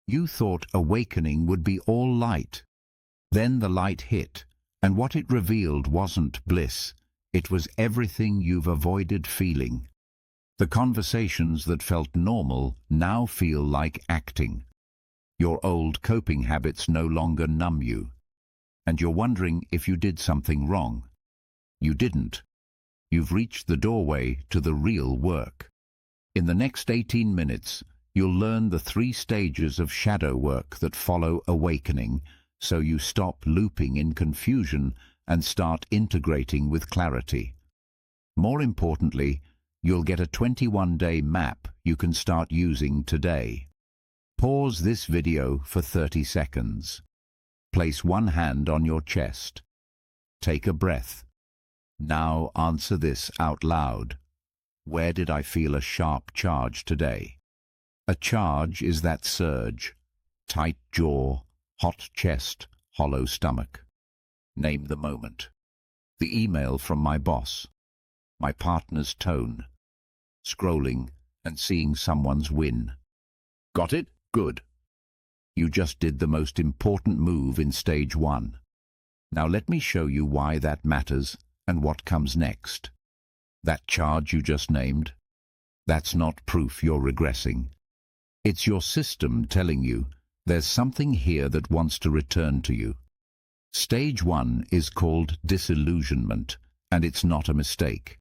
You thought awakening would be all light. Then the light hit, and what it revealed wasn't bliss. It was everything you've avoided feeling. The conversations that felt normal now feel like acting. Your old coping habits no longer numb you. And you're wondering if you did something wrong. You didn't. You've reached the doorway to the real work. In the next 18 minutes, you'll learn the 3 stages of shadow work that follow awakening, so you stop looping in confusion and start integrating with clarity. More importantly, you'll get a 21-day map you can start using today. Pause this video for 30 seconds. Place one hand on your chest. Take a breath. Now answer this out loud. Where did I feel a sharp charge today? A charge is that surge. Tight jaw, hot chest, hollow stomach. Name the moment. The email from my boss. My partner's tone. Scrolling and seeing someone's win. Got it? Good. You just did the most important move in stage 1. Now let me show you why that matters and what comes next. That charge you just named, that's not proof you're regressing. It's your system telling you there's something here that wants to return to you. Stage 1 is called disillusionment, and it's not a mistake.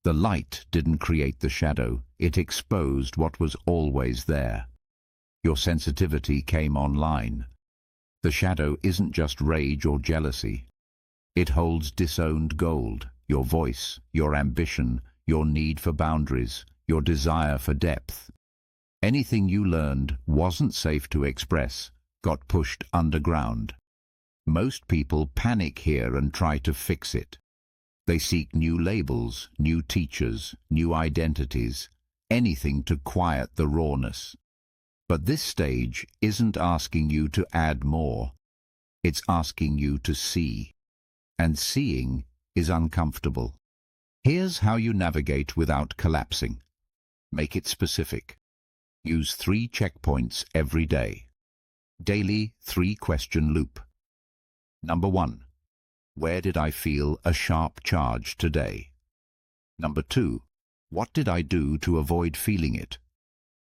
The light didn't create the shadow, it exposed what was always there. Your sensitivity came online. The shadow isn't just rage or jealousy. It holds disowned gold, your voice, your ambition, your need for boundaries, your desire for depth. Anything you learned wasn't safe to express, got pushed underground. Most people panic here and try to fix it. They seek new labels, new teachers, new identities, anything to quiet the rawness. But this stage isn't asking you to add more. It's asking you to see. And seeing is uncomfortable. Here's how you navigate without collapsing. Make it specific. Use 3 checkpoints every day. Daily 3-question loop. Number 1. Where did I feel a sharp charge today? Number 2. What did I do to avoid feeling it?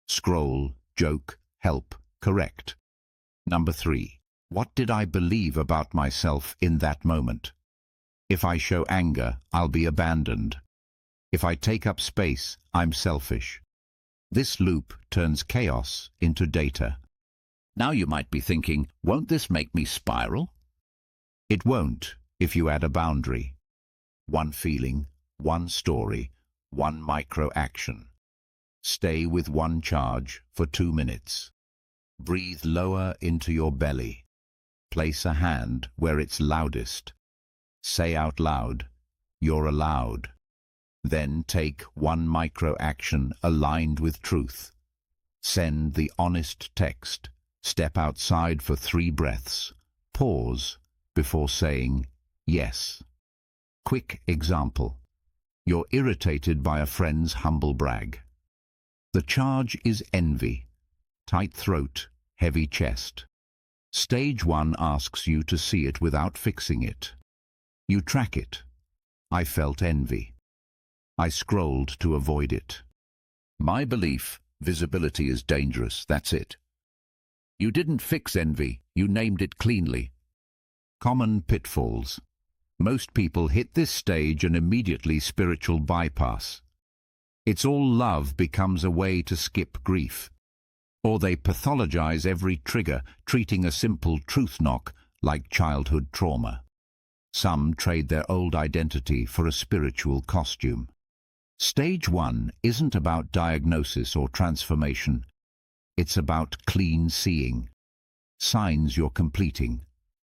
Scroll, joke, help, correct. Number 3. What did I believe about myself in that moment? If I show anger, I'll be abandoned. If I take up space, I'm selfish. This loop turns chaos into data. Now you might be thinking, won't this make me spiral? It won't if you add a boundary. 1 feeling, 1 story, 1 micro-action. Stay with 1 charge for 2 minutes. Breathe lower into your belly. Place a hand where it's loudest. Say out loud, you're allowed. Then take 1 micro-action aligned with truth. Send the honest text. Step outside for 3 breaths. Pause before saying yes. Quick example. You're irritated by a friend's humble brag. The charge is envy. Tight throat, heavy chest. Stage 1 asks you to see it without fixing it. You track it. I felt envy. I scrolled to avoid it. My belief, visibility is dangerous, that's it. You didn't fix envy, you named it cleanly. Common pitfalls. Most people hit this stage and immediately spiritual bypass. It's all love becomes a way to skip grief. Or they pathologize every trigger, treating a simple truth knock like childhood trauma. Some trade their old identity for a spiritual costume. Stage 1 isn't about diagnosis or transformation. It's about clean seeing. Signs you're completing.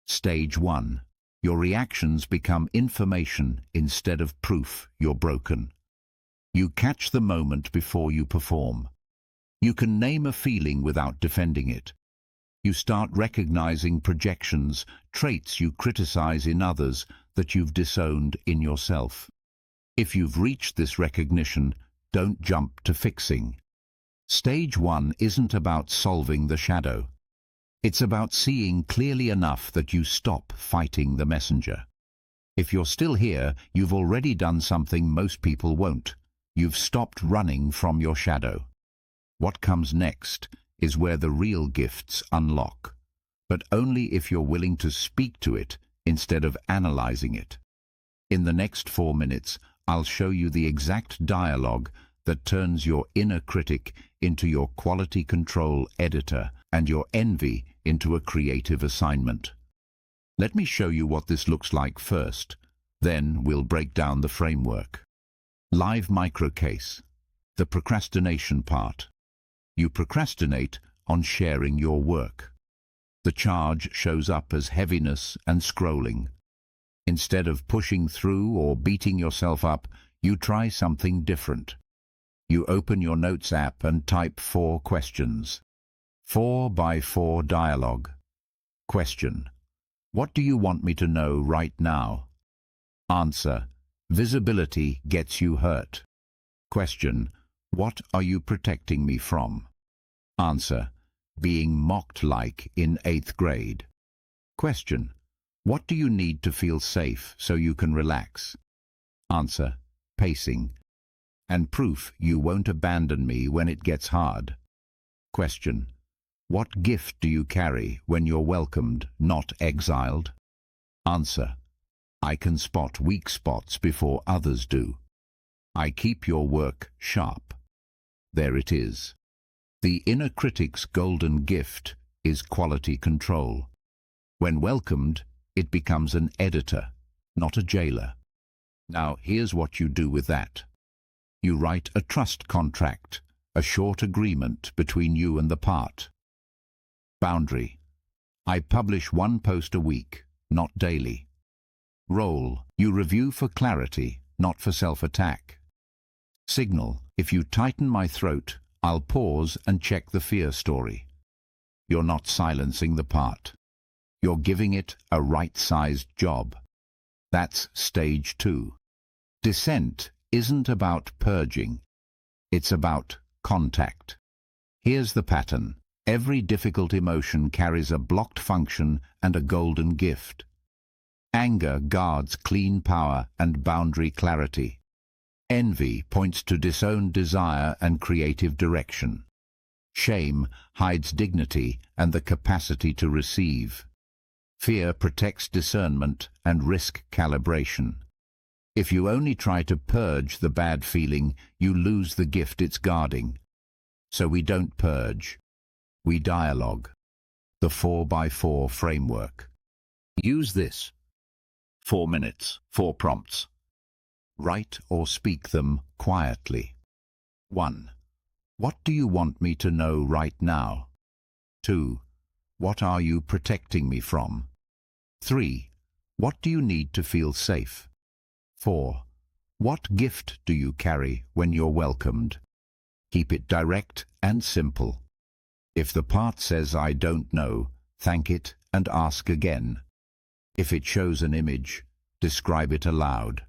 Stage 1. Your reactions become information instead of proof you're broken. You catch the moment before you perform. You can name a feeling without defending it. You start recognizing projections, traits you criticize in others that you've disowned in yourself. If you've reached this recognition, don't jump to fixing. Stage 1 isn't about solving the shadow. It's about seeing clearly enough that you stop fighting the messenger. If you're still here, you've already done something most people won't. You've stopped running from your shadow. What comes next is where the real gifts unlock, but only if you're willing to speak to it instead of analyzing it. In the next 4 minutes, I'll show you the exact dialogue that turns your inner critic into your quality control editor and your envy into a creative assignment. Let me show you what this looks like first, then we'll break down the framework. Live micro case. The procrastination part. You procrastinate on sharing your work. The charge shows up as heaviness and scrolling. Instead of pushing through or beating yourself up, you try something different. You open your notes app and type 4 questions. 4x4 dialogue. Question: what do you want me to know right now? Answer: visibility gets you hurt. Question: what are you protecting me from? Answer: being mocked like in 8th grade. Question: what do you need to feel safe so you can relax? Answer: pacing. And proof you won't abandon me when it gets hard. Question: what gift do you carry when you're welcomed, not exiled? Answer: I can spot weak spots before others do. I keep your work sharp. There it is. The inner critic's golden gift is quality control. When welcomed, it becomes an editor, not a jailer. Now, here's what you do with that. You write a trust contract, a short agreement between you and the part. Boundary: I publish 1 post a week, not daily. Role: you review for clarity, not for self-attack. Signal: if you tighten my throat, I'll pause and check the fear story. You're not silencing the part. You're giving it a right-sized job. That's stage 2. Dissent isn't about purging. It's about contact. Here's the pattern. Every difficult emotion carries a blocked function and a golden gift. Anger guards clean power and boundary clarity. Envy points to disowned desire and creative direction. Shame hides dignity and the capacity to receive. Fear protects discernment and risk calibration. If you only try to purge the bad feeling, you lose the gift it's guarding. So we don't purge. We dialogue. The 4x4 framework. Use this. 4 minutes, 4 prompts. Write or speak them quietly. 1. What do you want me to know right now? 2. What are you protecting me from? 3. What do you need to feel safe? 4. What gift do you carry when you're welcomed? Keep it direct and simple. If the part says I don't know, thank it and ask again. If it shows an image, describe it aloud.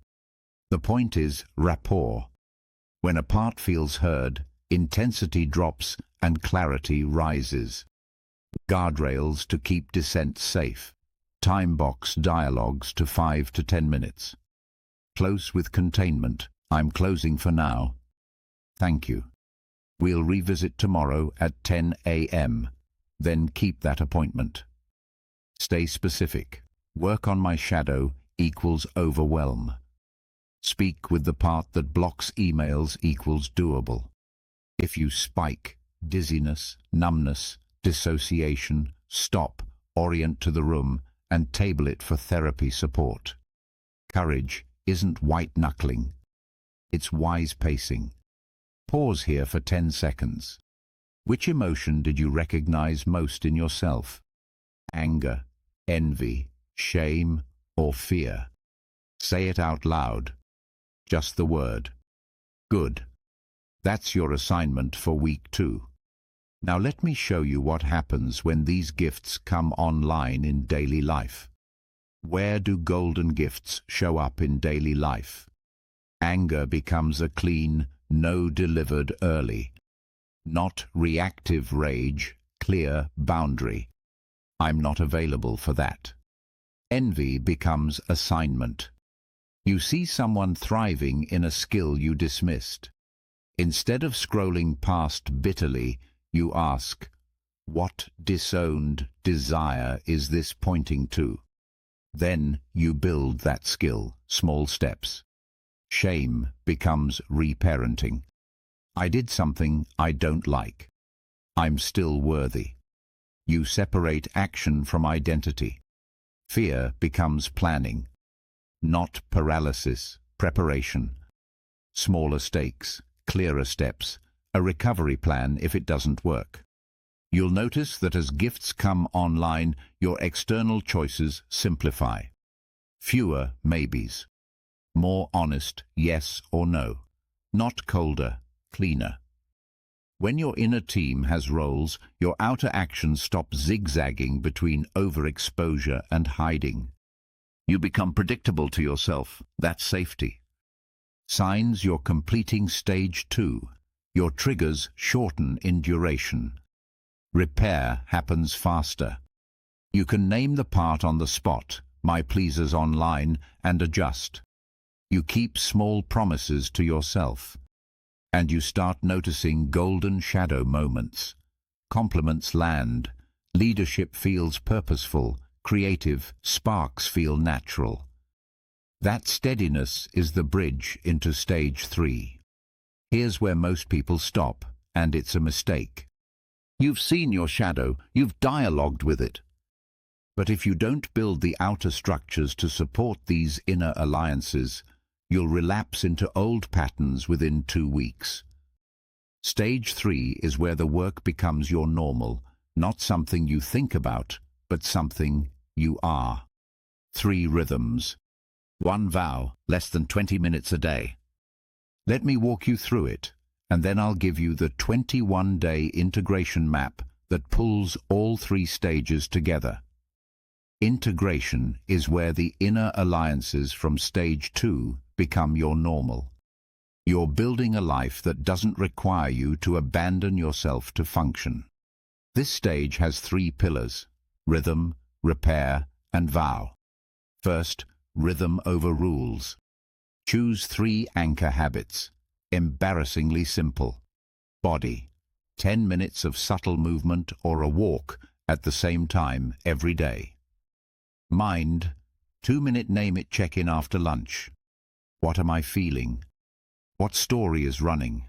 The point is rapport. When a part feels heard, intensity drops and clarity rises. Guardrails to keep dissent safe. Time box dialogues to 5 to 10 minutes. Close with containment. I'm closing for now. Thank you. We'll revisit tomorrow at 10 a.m. Then keep that appointment. Stay specific. Work on my shadow equals overwhelm. Speak with the part that blocks emails equals doable. If you spike dizziness, numbness, dissociation, stop, orient to the room, and table it for therapy support. Courage isn't white-knuckling. It's wise pacing. Pause here for 10 seconds. Which emotion did you recognize most in yourself? Anger, envy, shame, or fear? Say it out loud. Just the word. Good. That's your assignment for week 2. Now let me show you what happens when these gifts come online in daily life. Where do golden gifts show up in daily life? Anger becomes a clean, no delivered early. Not reactive rage, clear boundary. I'm not available for that. Envy becomes assignment. You see someone thriving in a skill you dismissed. Instead of scrolling past bitterly, you ask, what disowned desire is this pointing to? Then you build that skill, small steps. Shame becomes reparenting. I did something I don't like. I'm still worthy. You separate action from identity. Fear becomes planning. Not paralysis, preparation. Smaller stakes, clearer steps, a recovery plan if it doesn't work. You'll notice that as gifts come online, your external choices simplify. Fewer maybes. More honest yes or no. Not colder, cleaner. When your inner team has roles, your outer actions stop zigzagging between overexposure and hiding. You become predictable to yourself. That's safety. Signs you're completing stage 2. Your triggers shorten in duration. Repair happens faster. You can name the part on the spot, my pleasers online, and adjust. You keep small promises to yourself. And you start noticing golden shadow moments. Compliments land. Leadership feels purposeful. Creative sparks feel natural. That steadiness is the bridge into stage 3. Here's where most people stop, and it's a mistake. You've seen your shadow, you've dialogued with it. But if you don't build the outer structures to support these inner alliances, you'll relapse into old patterns within 2 weeks. Stage 3 is where the work becomes your normal, not something you think about, but something you are. 3 rhythms. 1 vow, less than 20 minutes a day. Let me walk you through it, and then I'll give you the 21-day integration map that pulls all 3 stages together. Integration is where the inner alliances from stage 2 become your normal. You're building a life that doesn't require you to abandon yourself to function. This stage has 3 pillars: rhythm, repair, and vow. First, rhythm over rules. Choose 3 anchor habits. Embarrassingly simple. Body. 10 minutes of subtle movement or a walk at the same time every day. Mind. 2-minute name-it check-in after lunch. What am I feeling? What story is running?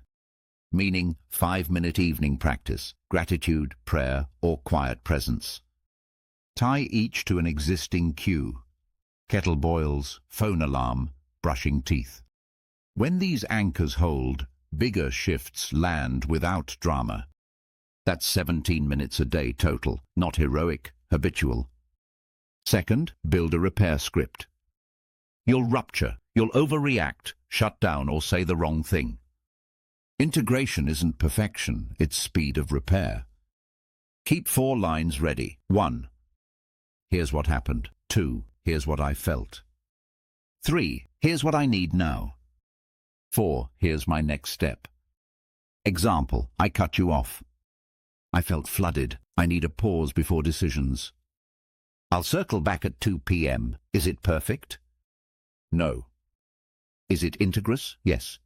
Meaning, 5-minute evening practice, gratitude, prayer, or quiet presence. Tie each to an existing cue. Kettle boils, phone alarm, brushing teeth. When these anchors hold, bigger shifts land without drama. That's 17 minutes a day total, not heroic, habitual. Second, build a repair script. You'll rupture, you'll overreact, shut down, or say the wrong thing. Integration isn't perfection, it's speed of repair. Keep 4 lines ready. 1. Here's what happened. 2. Here's what I felt. 3. Here's what I need now. 4. Here's my next step. Example, I cut you off. I felt flooded. I need a pause before decisions. I'll circle back at 2 p.m. Is it perfect? No. Is it integrous? Yes.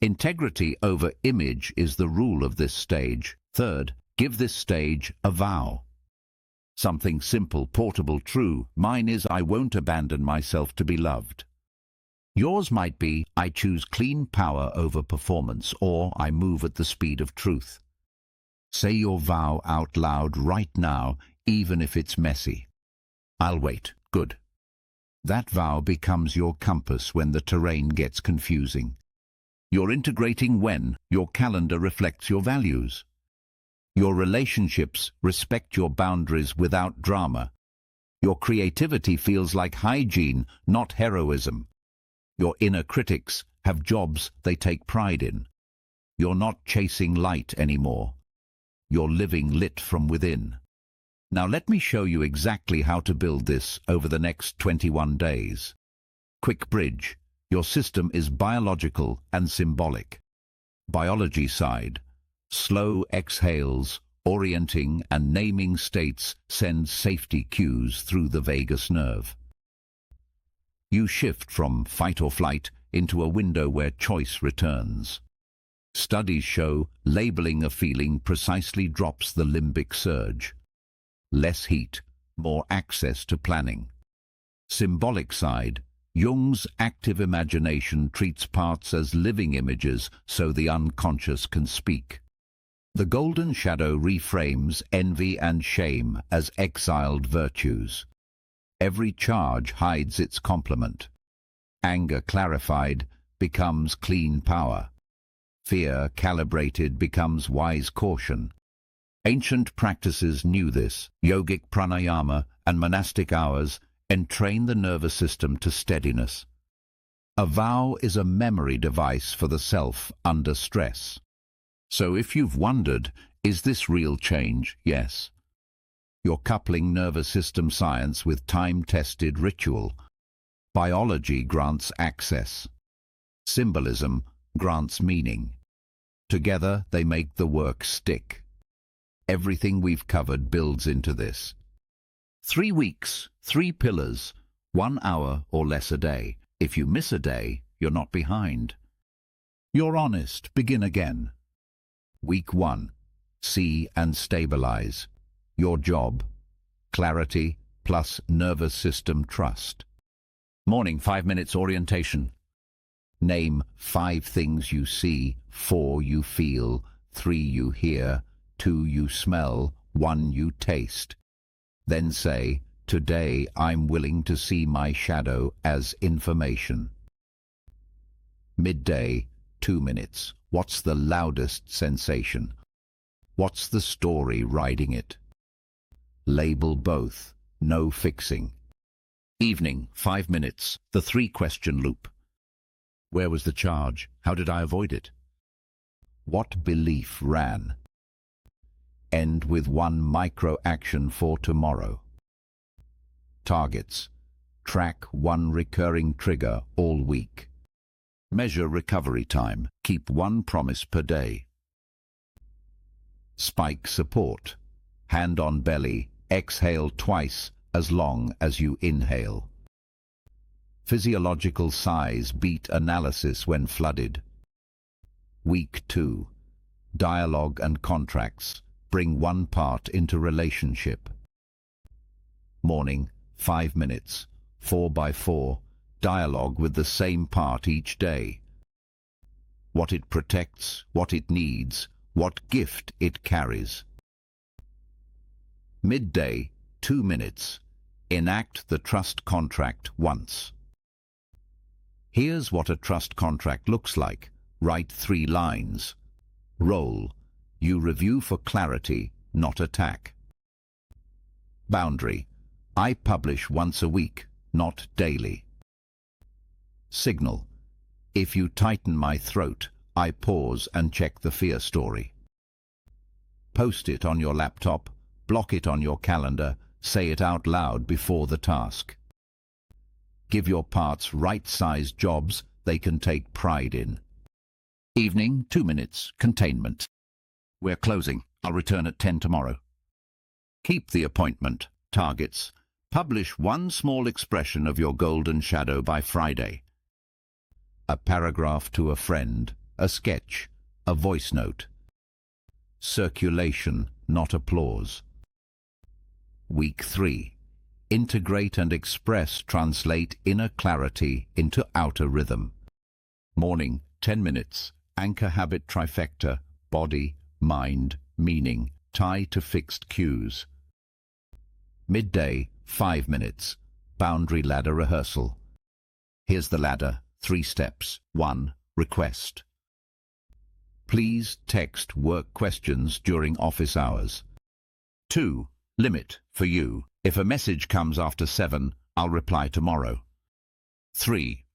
Integrity over image is the rule of this stage. Third, give this stage a vow. Something simple, portable, true. Mine is I won't abandon myself to be loved. Yours might be I choose clean power over performance, or I move at the speed of truth. Say your vow out loud right now, even if it's messy. I'll wait. Good. That vow becomes your compass when the terrain gets confusing. You're integrating when your calendar reflects your values. Your relationships respect your boundaries without drama. Your creativity feels like hygiene, not heroism. Your inner critics have jobs they take pride in. You're not chasing light anymore. You're living lit from within. Now let me show you exactly how to build this over the next 21 days. Quick bridge. Your system is biological and symbolic. Biology side. Slow exhales, orienting and naming states send safety cues through the vagus nerve. You shift from fight or flight into a window where choice returns. Studies show labeling a feeling precisely drops the limbic surge. Less heat, more access to planning. Symbolic side, Jung's active imagination treats parts as living images so the unconscious can speak. The golden shadow reframes envy and shame as exiled virtues. Every charge hides its complement. Anger clarified becomes clean power. Fear calibrated becomes wise caution. Ancient practices knew this. Yogic pranayama and monastic hours entrain the nervous system to steadiness. A vow is a memory device for the self under stress. So if you've wondered, is this real change? Yes. You're coupling nervous system science with time-tested ritual. Biology grants access. Symbolism grants meaning. Together they make the work stick. Everything we've covered builds into this. 3 weeks, 3 pillars, 1 hour or less a day. If you miss a day, you're not behind. You're honest, begin again. Week 1, see and stabilize. Your job, clarity plus nervous system trust. Morning 5 minutes orientation. Name 5 things you see, 4 you feel, 3 you hear, 2 you smell, 1 you taste. Then say, today I'm willing to see my shadow as information. Midday, 2 minutes. What's the loudest sensation? What's the story riding it? Label both, no fixing. Evening, 5 minutes. The 3-question loop. Where was the charge? How did I avoid it? What belief ran? End with 1 micro-action for tomorrow. Targets. Track 1 recurring trigger all week. Measure recovery time. Keep 1 promise per day. Spike support. Hand on belly. Exhale twice as long as you inhale. Physiological size beat analysis when flooded. Week 2. Dialogue and contracts. Bring 1 part into relationship. Morning, 5 minutes. 4x4. Dialogue with the same part each day. What it protects, what it needs, what gift it carries. Midday, 2 minutes. Enact the trust contract once. Here's what a trust contract looks like. Write 3 lines. Role. You review for clarity, not attack. Boundary. I publish once a week, not daily. Signal. If you tighten my throat, I pause and check the fear story. Post it on your laptop, block it on your calendar, say it out loud before the task. Give your parts right-sized jobs they can take pride in. Evening, 2 minutes, containment. We're closing. I'll return at 10 tomorrow. Keep the appointment. Targets. Publish 1 small expression of your golden shadow by Friday. A paragraph to a friend, a sketch, a voice note. Circulation, not applause. Week 3. Integrate and express translate inner clarity into outer rhythm. Morning, 10 minutes. Anchor habit trifecta, body, mind, meaning, tie to fixed cues. Midday, 5 minutes. Boundary ladder rehearsal. Here's the ladder, 3 steps. 1. Request. Please text work questions during office hours. 2. Limit, for you. If a message comes after 7, I'll reply tomorrow. 3.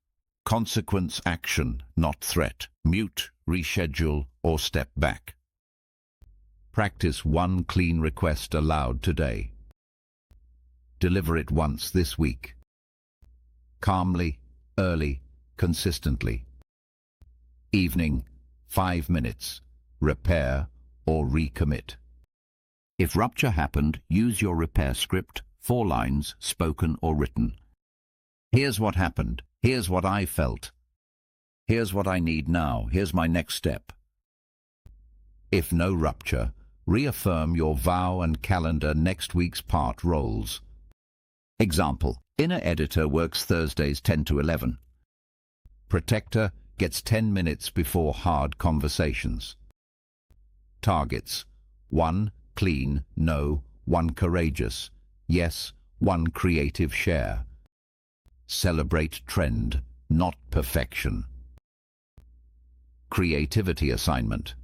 Consequence action, not threat. Mute, reschedule, or step back. Practice 1 clean request aloud today. Deliver it once this week. Calmly, early, consistently. Evening, 5 minutes. Repair or recommit. If rupture happened, use your repair script, 4 lines, spoken or written. Here's what happened. Here's what I felt. Here's what I need now. Here's my next step. If no rupture, reaffirm your vow and calendar next week's part roles. Example, inner editor works Thursdays 10 to 11. Protector gets 10 minutes before hard conversations. Targets: 1 clean, no, 1 courageous, yes, 1 creative share. Celebrate trend, not perfection. Creativity assignment.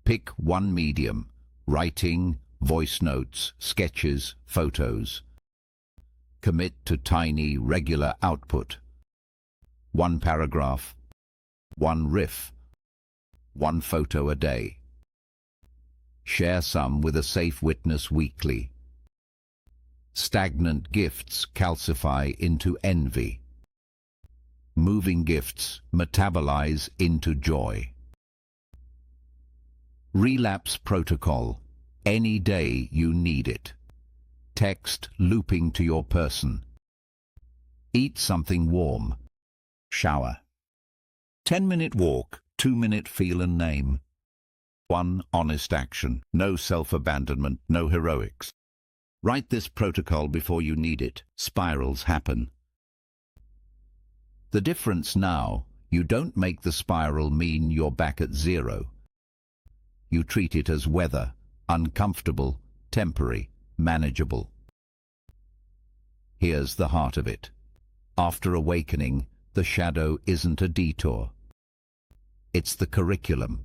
Pick 1 medium: writing, voice notes, sketches, photos. Commit to tiny, regular output. 1 paragraph, 1 riff, 1 photo a day. Share some with a safe witness weekly. Stagnant gifts calcify into envy. Moving gifts metabolize into joy. Relapse protocol. Any day you need it. Text looping to your person. Eat something warm. Shower. 10-minute walk, 2-minute feel and name. 1 honest action, no self-abandonment, no heroics. Write this protocol before you need it. Spirals happen. The difference now, you don't make the spiral mean you're back at 0. You treat it as weather, uncomfortable, temporary, manageable. Here's the heart of it. After awakening, the shadow isn't a detour. It's the curriculum.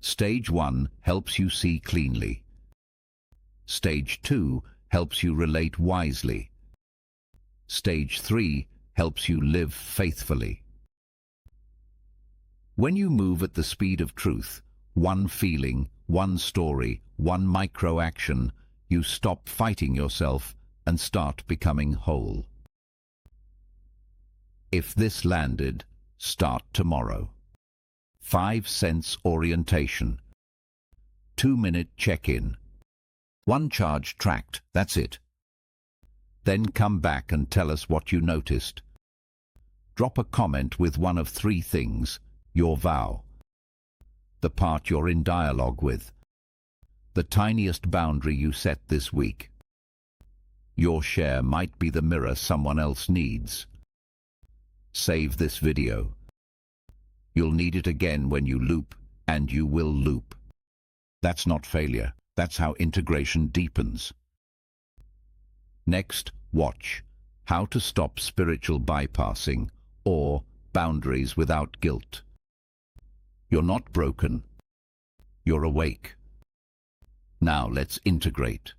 Stage 1 helps you see cleanly. Stage 2 helps you relate wisely. Stage 3 helps you live faithfully. When you move at the speed of truth, 1 feeling, 1 story, 1 micro-action, you stop fighting yourself and start becoming whole. If this landed, start tomorrow. 5 sense orientation. 2-minute check-in. 1 charge tracked, that's it. Then come back and tell us what you noticed. Drop a comment with one of 3 things: your vow, the part you're in dialogue with, the tiniest boundary you set this week. Your share might be the mirror someone else needs. Save this video. You'll need it again when you loop, and you will loop. That's not failure. That's how integration deepens. Next, watch How to Stop Spiritual Bypassing, or Boundaries Without Guilt. You're not broken. You're awake. Now let's integrate.